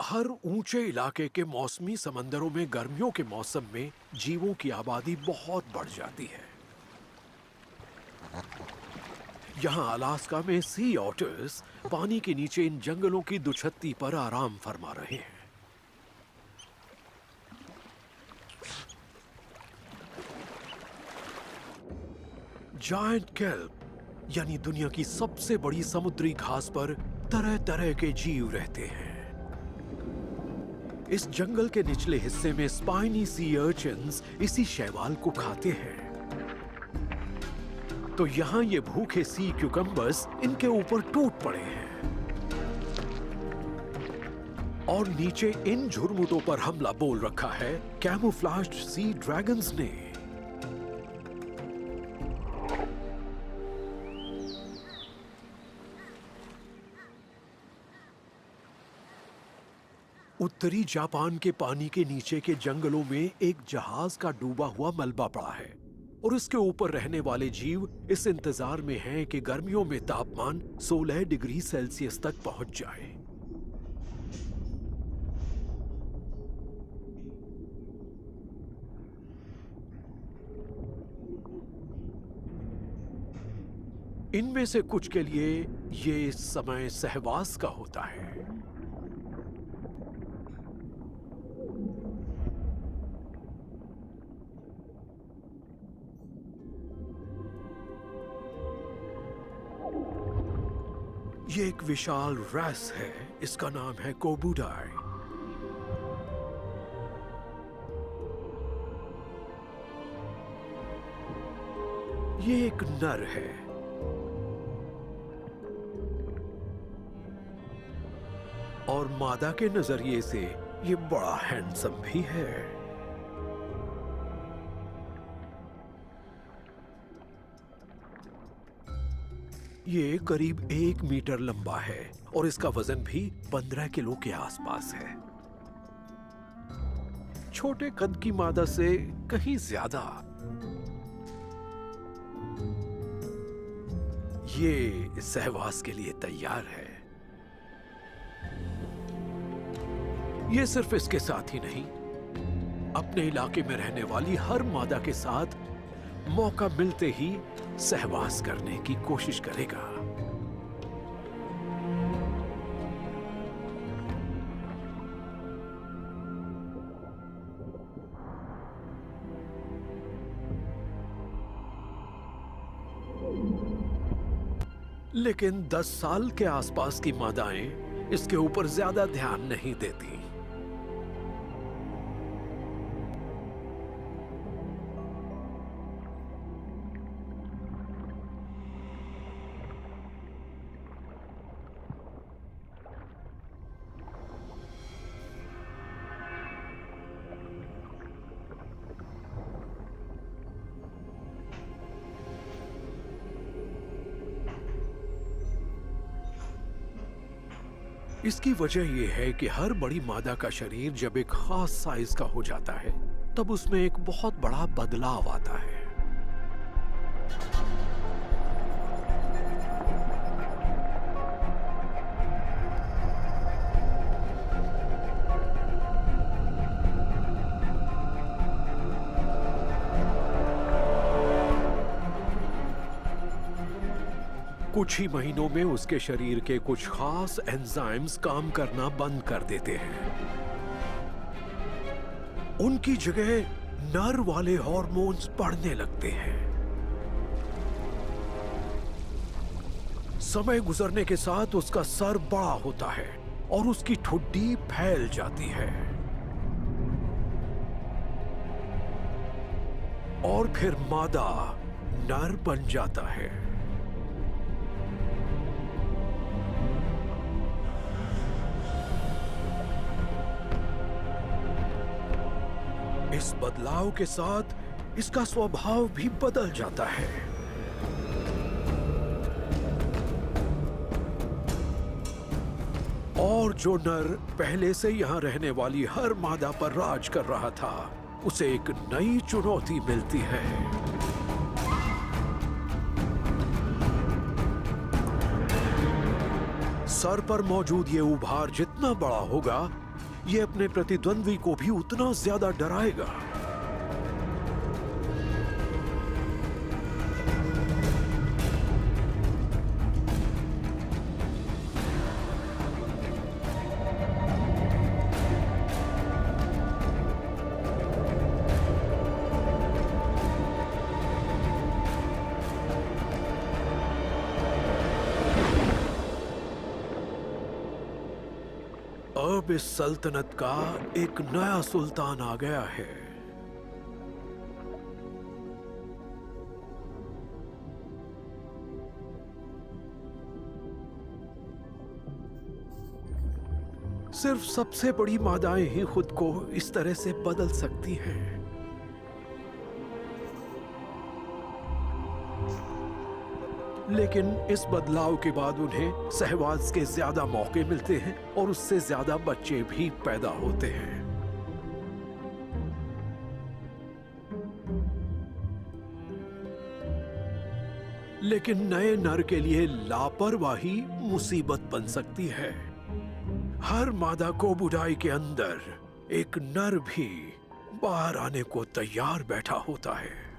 हर ऊंचे इलाके के मौसमी समंदरों में गर्मियों के मौसम में जीवों की आबादी बहुत बढ़ जाती है। यहाँ अलास्का में सी ऑटर्स पानी के नीचे इन जंगलों की दुछत्ती पर आराम फरमा रहे हैं। जायंट केल्प यानी दुनिया की सबसे बड़ी समुद्री घास पर तरह तरह के जीव रहते हैं। इस जंगल के निचले हिस्से में स्पाइनी सी अर्चिन्स इसी शैवाल को खाते हैं। तो यहां ये भूखे सी क्यूकम्बर्स इनके ऊपर टूट पड़े हैं और नीचे इन झुरमुटों पर हमला बोल रखा है कैमोफ्लाज्ड सी ड्रैगन्स ने। उत्तरी जापान के पानी के नीचे के जंगलों में एक जहाज का डूबा हुआ मलबा पड़ा है और इसके ऊपर रहने वाले जीव इस इंतजार में हैं कि गर्मियों में तापमान 16 डिग्री सेल्सियस तक पहुंच जाए। इनमें से कुछ के लिए ये समय सहवास का होता है। ये एक विशाल रैस है, इसका नाम है कोबूडाई। ये एक नर है। और मादा के नजरिए से ये बड़ा हैंडसम भी है। ये करीब 1 मीटर लंबा है और इसका वजन भी 15 किलो के आसपास है। छोटे कद की मादा से कहीं ज्यादा। ये सहवास के लिए तैयार है। ये सिर्फ इसके साथ ही नहीं, अपने इलाके में रहने वाली हर मादा के साथ मौका मिलते ही सहवास करने की कोशिश करेगा। लेकिन 10 साल के आसपास की मादाएं इसके ऊपर ज्यादा ध्यान नहीं देती। इसकी वजह यह है कि हर बड़ी मादा का शरीर जब एक खास साइज का हो जाता है तब उसमें एक बहुत बड़ा बदलाव आता है। कुछ ही महीनों में उसके शरीर के कुछ खास एंजाइम्स काम करना बंद कर देते हैं। उनकी जगह नर वाले हार्मोन्स बढ़ने लगते हैं। समय गुजरने के साथ उसका सर बड़ा होता है और उसकी ठुड्डी फैल जाती है और फिर मादा नर बन जाता है। इस बदलाव के साथ इसका स्वभाव भी बदल जाता है। और जो नर पहले से यहां रहने वाली हर मादा पर राज कर रहा था, उसे एक नई चुनौती मिलती है। सर पर मौजूद ये उभार जितना बड़ा होगा, ये अपने प्रतिद्वंद्वी को भी उतना ज्यादा डराएगा। अब इस सल्तनत का एक नया सुल्तान आ गया है। सिर्फ सबसे बड़ी मादाएं ही खुद को इस तरह से बदल सकती हैं। लेकिन इस बदलाव के बाद उन्हें सहवास के ज्यादा मौके मिलते हैं और उससे ज्यादा बच्चे भी पैदा होते हैं। लेकिन नए नर के लिए लापरवाही मुसीबत बन सकती है। हर मादा को बुढ़ाई के अंदर एक नर भी बाहर आने को तैयार बैठा होता है।